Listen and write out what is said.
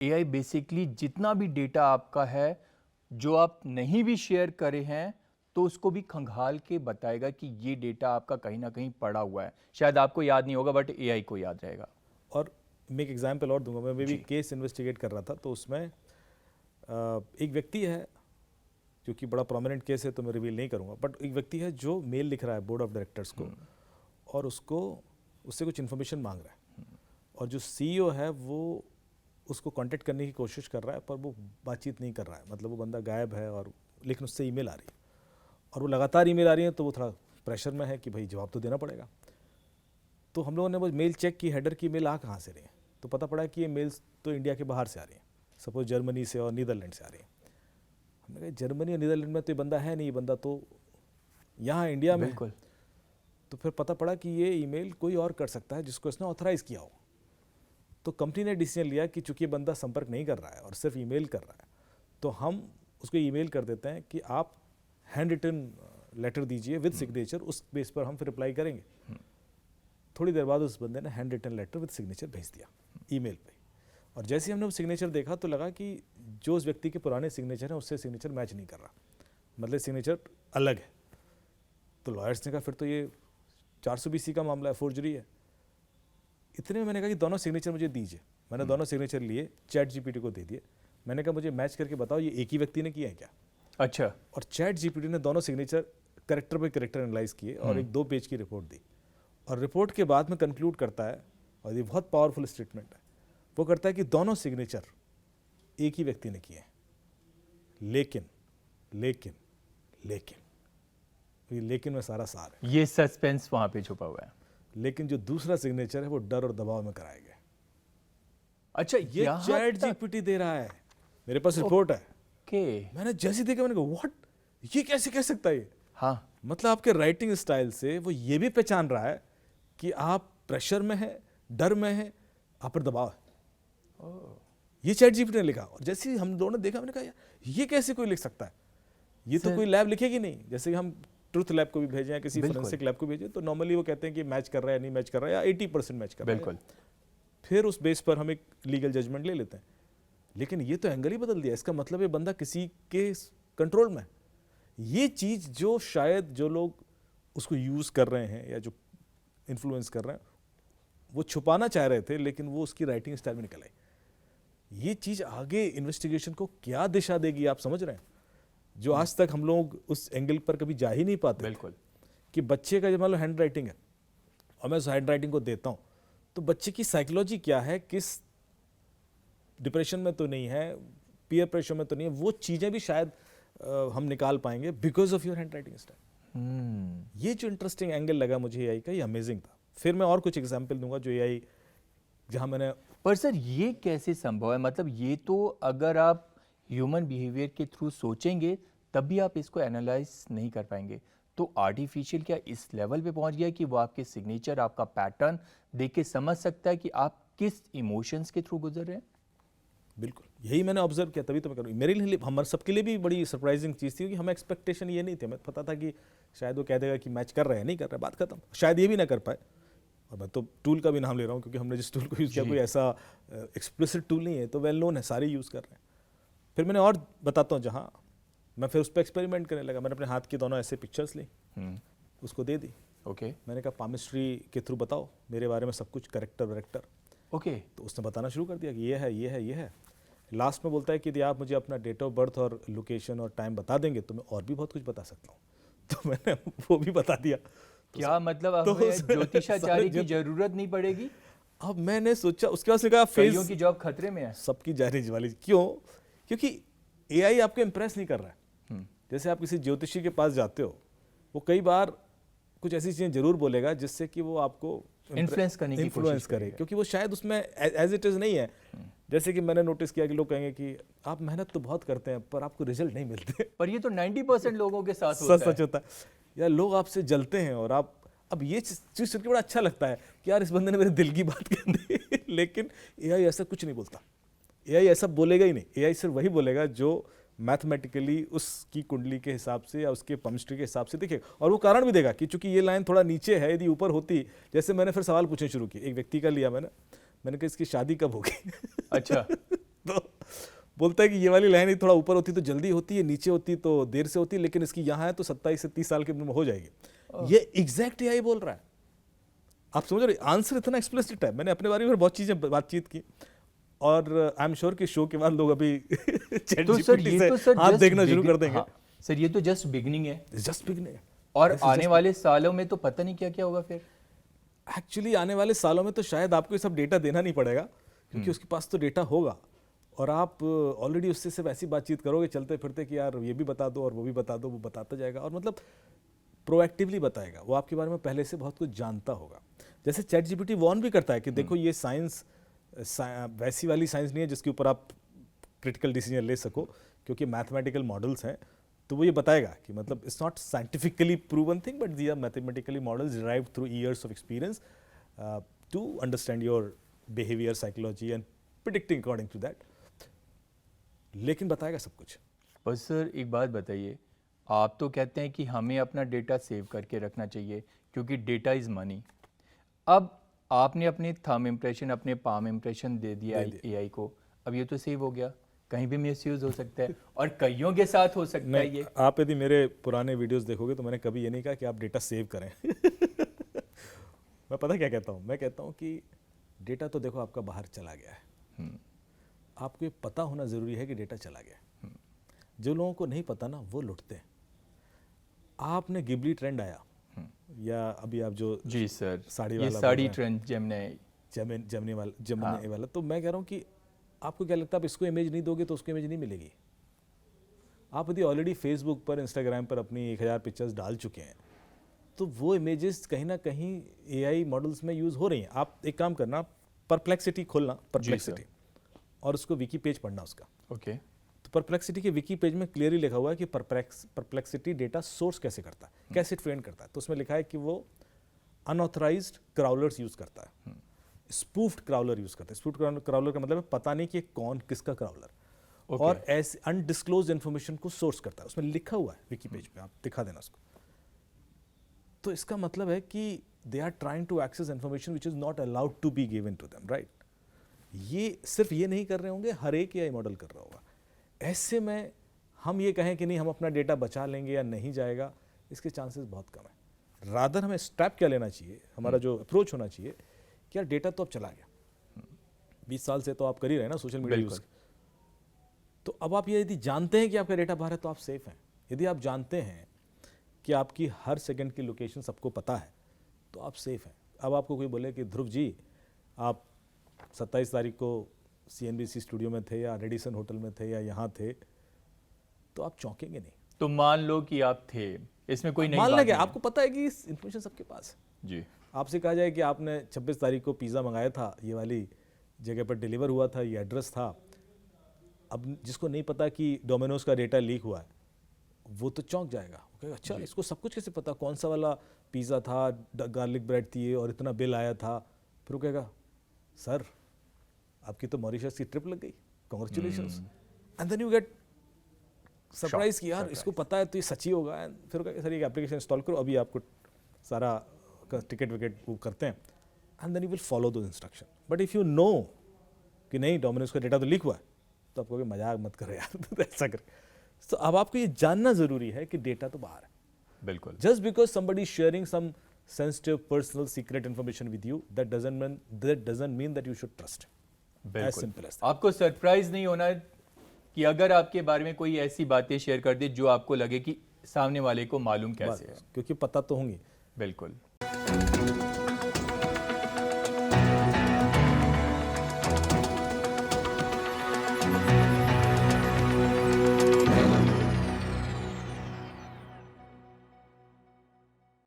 AI basically जितना भी data आपका है, जो आप नहीं भी शेयर करे हैं, तो उसको भी खंगाल के बताएगा कि ये डेटा आपका कहीं ना कहीं पड़ा हुआ है। शायद आपको याद नहीं होगा बट एआई को याद रहेगा। और मैं एक एग्जांपल और दूंगा। मैं भी जी। केस इन्वेस्टिगेट कर रहा था, तो उसमें एक व्यक्ति है, क्योंकि बड़ा प्रोमिनेंट केस है तो मैं रिवील नहीं करूंगा, बट एक व्यक्ति है जो मेल लिख रहा है बोर्ड ऑफ डायरेक्टर्स को, और उससे कुछ इन्फॉर्मेशन मांग रहा है, और जो सीईओ है वो उसको कांटेक्ट करने की कोशिश कर रहा है, पर वो बातचीत नहीं कर रहा है, मतलब वो बंदा गायब है, और लेकिन उससे ईमेल आ रही है, और वो लगातार ईमेल आ रही है, तो वो थोड़ा प्रेशर में है कि भाई जवाब तो देना पड़ेगा। तो हम लोगों ने वो मेल चेक की, हेडर की मेल आ कहाँ से रही है, तो पता पड़ा कि ये मेल्स तो इंडिया के बाहर से आ रही है, सपोज जर्मनी से और नीदरलैंड से आ रही है। हमने कहा जर्मनी और नीदरलैंड में तो ये बंदा है नहीं, ये बंदा तो यहाँ इंडिया में है। बिल्कुल। तो फिर पता पड़ा कि ये ईमेल कोई और कर सकता है जिसको इसने ऑथराइज किया हो। तो कंपनी ने डिसीजन लिया कि चूंकि ये बंदा संपर्क नहीं कर रहा है और सिर्फ ईमेल कर रहा है, तो हम उसको ईमेल कर देते हैं कि आप हैंड रिटन लेटर दीजिए विद सिग्नेचर, उस बेस पर हम फिर रिप्लाई करेंगे। थोड़ी देर बाद उस बंदे ने handwritten letter with signature भेज दिया ईमेल पे, और जैसे ही हमने वो सिग्नेचर देखा तो लगा कि जो उस व्यक्ति के पुराने सिग्नेचर हैं उससे सिग्नेचर मैच नहीं कर रहा, मतलब सिग्नेचर अलग है। तो लॉयर्स ने कहा फिर तो ये 420 का मामला है, फोर्जरी है। इतने में मैंने कहा कि दोनों सिग्नेचर मुझे दीजिए। मैंने दोनों सिग्नेचर लिए, चैट जीपीटी को दे दिए। मैंने कहा मुझे मैच करके बताओ ये एक ही व्यक्ति ने किया है क्या। अच्छा। और चैट जीपीटी ने दोनों signature character by character analyse किए और एक 2 पेज की रिपोर्ट दी, और रिपोर्ट के बाद में कंक्लूड करता है, और ये बहुत पावरफुल स्टेटमेंट है, वो करता है कि दोनों सिग्नेचर एक ही व्यक्ति ने किए हैं, लेकिन लेकिन लेकिन ये लेकिन में सारा सार है। ये सस्पेंस वहां पे छुपा हुआ है। लेकिन जो दूसरा सिग्नेचर है वो डर और दबाव में कराया गया। अच्छा, ये चैट जीपीटी दे रहा है, मेरे पास रिपोर्ट है। के मैंने जैसे देखा मैंने कहा व्हाट, ये कैसे कह सकता है ये। हाँ, मतलब आपके राइटिंग स्टाइल से वो ये भी पहचान रहा है कि आप प्रेशर में है, डर में है, आप पर दबाव है। ये चैट जीपीटी ने लिखा, और जैसे ही हम दोनों ने देखा मैंने कहा यार ये कैसे कोई लिख सकता है, ये तो कोई लैब लिखेगी नहीं। जैसे हम ट्रुथ लैब को भी भेजें या किसी फोरेंसिक लैब को भेजें, तो नॉर्मली वो कहते हैं कि मैच कर रहा है नहीं मैच कर रहा है, या 80% मैच कर रहा है। बिल्कुल। फिर उस बेस पर हम एक लीगल जजमेंट ले लेते हैं। लेकिन ये तो एंगल ही बदल दिया, इसका मतलब ये बंदा किसी के कंट्रोल में है। ये चीज जो शायद जो लोग उसको यूज कर रहे हैं या जो इन्फ्लुएंस कर रहे हैं वो छुपाना चाह रहे थे, लेकिन वो उसकी राइटिंग स्टाइल में निकल आई। ये चीज आगे इन्वेस्टिगेशन को क्या दिशा देगी, आप समझ रहे हैं, जो आज तक हम लोग उस एंगल पर कभी जा ही नहीं पाते। बिल्कुल। कि बच्चे का जब मान लो हैंड राइटिंग है और मैं उस हैंड राइटिंग को देता हूं, तो बच्चे की साइकोलॉजी क्या है, किस डिप्रेशन में तो नहीं है, पीयर प्रेशर में तो नहीं है, वो चीजें भी शायद हम निकाल पाएंगे because of your hand writing style. ये जो इंटरेस्टिंग एंगल लगा मुझे एआई का, ये अमेजिंग था। फिर मैं और कुछ एग्जाम्पल दूंगा जो एआई जहां मैंने। पर सर ये कैसे संभव है? मतलब ये तो अगर आप ह्यूमन बिहेवियर के थ्रू सोचेंगे तब भी आप इसको एनालाइज नहीं कर पाएंगे। तो आर्टिफिशियल क्या इस लेवल पे पहुंच गया कि वो आपके सिग्नेचर, आपका पैटर्न देख के समझ सकता है कि आप किस इमोशंस के थ्रू गुजर रहे हैं? बिल्कुल, यही मैंने ऑब्जर्व किया, तभी तो मैं करूँ। मेरे लिए, हमारे सबके लिए भी बड़ी सरप्राइजिंग चीज़ थी, कि हमें एक्सपेक्टेशन ये नहीं थी। हमें पता था कि शायद वो कह देगा कि मैच कर रहे हैं नहीं कर रहे, बात खत्म। शायद ये भी ना कर पाए। और मैं तो टूल का भी नाम ले रहा हूँ क्योंकि हमने जिस टूल को यूज़ किया कोई ऐसा एक्सप्लिसिट टूल नहीं है, तो वेल नोन है, सारे यूज़ कर रहे हैं। फिर मैंने और बताता हूँ, जहाँ मैं फिर उस पर एक्सपेरिमेंट करने लगा। मैंने अपने हाथ की दोनों ऐसे पिक्चर्स ली, उसको दे दी। ओके। मैंने कहा पामिस्ट्री के थ्रू बताओ मेरे बारे में सब कुछ, करेक्टर वरेक्टर। ओके। तो उसने बताना शुरू कर दिया कि ये है, ये है, ये है। लास्ट में बोलता है कि यदि आप मुझे अपना डेट ऑफ बर्थ और लोकेशन और टाइम बता देंगे तो मैं और भी बहुत कुछ बता सकता हूँ। तो मैंने वो भी बता दिया। क्या मतलब अब हमें ज्योतिषाचार्य की जरूरत नहीं पड़ेगी? अब मैंने सोचा, उसके बाद से कहा कईयों की जॉब खतरे में है। सबकी जा रही वाली। क्यों? क्योंकि एआई आपको इंप्रेस नहीं कर रहा है। जैसे आप किसी ज्योतिषी के पास जाते हो, वो कई बार कुछ ऐसी चीजें जरूर बोलेगा जिससे कि वो आपको इन्फ्लुएंस करने की कोशिश करे, क्योंकि वो शायद उसमें एज इट इज नहीं है। जैसे कि मैंने नोटिस किया कि लोग कहेंगे कि आप मेहनत तो बहुत करते हैं पर आपको रिजल्ट नहीं मिलते। पर ये तो 90% लोगों के साथ होता है। सच होता है यार, लोग आपसे जलते हैं और आप, अब ये चीज सुन के बड़ा अच्छा लगता है कि यार इस बंदे ने मेरे दिल की बात कर दी। लेकिन एआई ऐसा कुछ नहीं बोलता। एआई ऐसा बोलेगा ही नहीं। एआई सिर्फ वही बोलेगा जो मैथमेटिकली उसकी कुंडली के हिसाब से या उसके पमिस्ट्री के हिसाब से दिखेगा, और वो कारण भी देगा कि चूंकि ये लाइन थोड़ा नीचे है, यदि ऊपर होती। जैसे मैंने फिर सवाल पूछने शुरू किए, एक व्यक्ति का लिया मैंने कहा इसकी शादी कब होगी। अच्छा। तो बोलता है कि ये वाली लाइन ही थोड़ा ऊपर होती तो जल्दी होती है, नीचे होती तो देर से होती, लेकिन इसकी यहाँ है तो 27 से 30 साल के उम्र में हो जाएगी। ये एग्जैक्ट एआई बोल रहा है। आप समझ रहे, आंसर इतना एक्सप्लिसिट है। मैंने अपने बारे में बहुत चीजें बातचीत की, और आई एम श्योर कि शो के बाद लोग अभी चैट तो सर जीपीटी ये से तो सर हाथ just देखना शुरू कर begin- देंगे। हाँ, सर ये तो जस्ट बिगनिंग है, जस्ट बिगनिंग। और आने वाले सालों में तो पता नहीं क्या क्या होगा फिर। एक्चुअली आने वाले सालों में तो शायद आपको ये सब डेटा देना नहीं पड़ेगा, क्योंकि उसके पास तो डेटा होगा, और आप ऑलरेडी उससे सिर्फ ऐसी बातचीत करोगे चलते फिरते कि यार ये भी बता दो और वो भी बता दो, वो बताता जाएगा, और मतलब प्रोएक्टिवली बताएगा। वो आपके बारे में पहले से बहुत कुछ जानता होगा। जैसे चैट जीपीटी वॉर्न भी करता है कि देखो ये साइंस वैसी वाली साइंस नहीं है जिसके ऊपर आप क्रिटिकल डिसीजन ले सको, क्योंकि मैथमेटिकल मॉडल्स हैं। तो वो ये बताएगा कि मतलब it's not scientifically proven thing, but these are mathematically models derived through years of experience to understand your behaviour, psychology and predicting according to that. लेकिन बताएगा सब कुछ। पर सर एक बात बताइए, आप तो कहते हैं कि हमें अपना डेटा सेव करके रखना चाहिए क्योंकि डेटा इज़ मनी। अब आपने अपने थंब इम्प्रेशन, अपने पाम इम्प्रेशन दे दिया एआई को, अब ये तो सेव हो गया, कहीं भी मिसयूज हो सकता है और कईयों के साथ हो सकता है ये। आप यदि मेरे पुराने वीडियोस देखोगे तो मैंने कभी ये नहीं कहा कि आप डेटा सेव करें। मैं पता क्या कहता हूँ, मैं कहता हूँ कि डेटा तो देखो आपका बाहर चला गया है, आपको ये पता होना ज़रूरी है कि डेटा चला गया। जो लोगों को नहीं पता ना वो लुटते हैं। आपने गिबली ट्रेंड आया, या अभी आप जो जी सर, साड़ी ये वाला साड़ी ट्रेंड जेमिनी वाला, तो मैं कह रहा हूँ कि आपको क्या लगता है, आप इसको इमेज नहीं दोगे तो उसको इमेज नहीं मिलेगी। आप यदि ऑलरेडी फेसबुक पर, इंस्टाग्राम पर अपनी 1000 पिक्चर्स डाल चुके हैं, तो वो इमेजेस कहीं ना कहीं एआई मॉडल्स में यूज़ हो रही हैं। आप एक काम करना, परप्लेक्सिटी खोलना, परप्लेक्सिटी, और उसको विकी पेज पढ़ना उसका। ओके। तो परप्लेक्सिटी के विकी पेज में क्लियरली लिखा हुआ है कि परप्लेक्सिटी डेटा सोर्स कैसे करता है, कैसे ट्रेन करता है। तो उसमें लिखा है कि वो अनऑथराइज्ड क्राउलर्स यूज़ करता है, स्पूफ्ड क्राउलर यूज़ करता है। स्पूफ्ड क्राउलर का मतलब है पता नहीं कि कौन किसका क्राउलर, और ऐसे अनडिस्क्लोज इन्फॉर्मेशन को सोर्स करता है। उसमें लिखा हुआ है विकी पेज पे, आप दिखा देना उसको। तो इसका मतलब है कि they are trying to access information which is not allowed to be given to them, right. ये सिर्फ ये नहीं कर रहे होंगे, हर एक एआई मॉडल कर रहा होगा। ऐसे में हम ये कहें कि नहीं हम अपना डेटा बचा लेंगे या नहीं जाएगा, इसके चांसेस बहुत कम है। रादर हमें स्टेप क्या लेना चाहिए, हमारा जो अप्रोच होना चाहिए कि यार डेटा तो अब चला गया, 20 साल से तो आप कर ही रहे हैं ना सोशल मीडिया यूज़। तो अब आप ये यदि जानते हैं कि आपका डेटा बाहर है तो आप सेफ हैं। यदि आप जानते हैं कि आपकी हर सेकंड की लोकेशन सबको पता है तो आप सेफ हैं। अब आपको कोई बोले कि ध्रुव जी आप 27 तारीख को CNBC स्टूडियो में थे या रेडिसन होटल में थे या यहाँ थे, तो आप चौंकेंगे नहीं। तो मान लो कि आप थे, इसमें कोई नई मान बात लेंगे, नहीं है। आपको पता है कि इन्फॉर्मेशन सबके पास है। जी। आपसे कहा जाए कि आपने 26 तारीख को पिज़्ज़ा मंगाया था, ये वाली जगह पर डिलीवर हुआ था, ये एड्रेस था। अब जिसको नहीं पता कि डोमिनोज का डेटा लीक हुआ है, वो तो चौंक जाएगा। वो कहेगा अच्छा इसको सब कुछ कैसे पता, कौन सा वाला पिज़्ज़ा था, गार्लिक ब्रेड थी और इतना बिल आया था। फिर वो कहेगा सर आपकी तो मॉरिशस की ट्रिप लग गई, congratulations. And then you get surprise कि यार इसको पता है तो ये सच ही होगा। एंड फिर कहेगा सर एक एप्लीकेशन इंस्टॉल करो, अभी आपको सारा टिकट विकेट बुक करते हैं। And then you will follow दो instruction. But if you know कि नहीं डोमिनोज का डेटा तो लीक हुआ है, तो आपको मजाक मत करो यार ऐसा कर। तो अब आपको ये जानना जरूरी है कि डेटा तो बाहर है। बिल्कुल। Just because somebody is sharing some sensitive, personal, secret information with you, that doesn't mean that you should trust. As simple as that. आपको सरप्राइज नहीं होना कि अगर आपके बारे में कोई ऐसी बातें शेयर कर दे जो आपको लगे कि सामने वाले को मालूम कैसे है, क्योंकि पता तो होंगी। बिल्कुल।